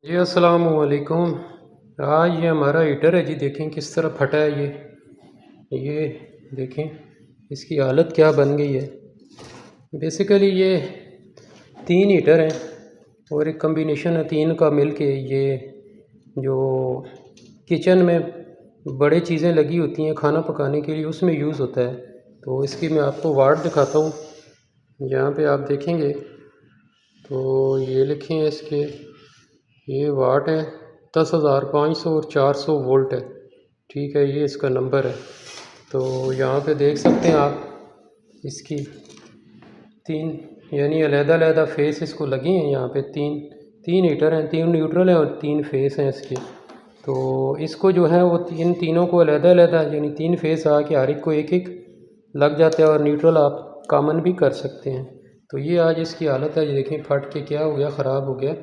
जी अस्सलाम वालेकुम। आज ये हमारा हीटर है जी, देखें किस तरह फटा है ये देखें इसकी हालत क्या बन गई है। बेसिकली ये 3 हीटर हैं और एक कम्बिनेशन है 3 का मिलके ये जो किचन में बड़े चीज़ें लगी होती हैं खाना पकाने के लिए उसमें यूज़ होता है। तो इसकी मैं आपको वाट दिखाता हूँ। यहाँ पे आप देखेंगे तो ये लिखे हैं इसके, ये वाट है 10,500 और 400 वोल्ट है। ठीक है, ये इसका नंबर है। तो यहाँ पे देख सकते हैं आप इसकी 3 यानी अलहदा फेस इसको लगी हैं। यहाँ पे तीन तीन हीटर हैं, 3 न्यूट्रल हैं और 3 फेस हैं इसके। तो इसको जो है वो तीनों को अलहदा यानी 3 फेस आके हर एक को एक एक लग जाता है और न्यूट्रल आप कॉमन भी कर सकते हैं। तो ये आज इसकी हालत है, ये देखें फट के क्या हो गया, ख़राब हो गया।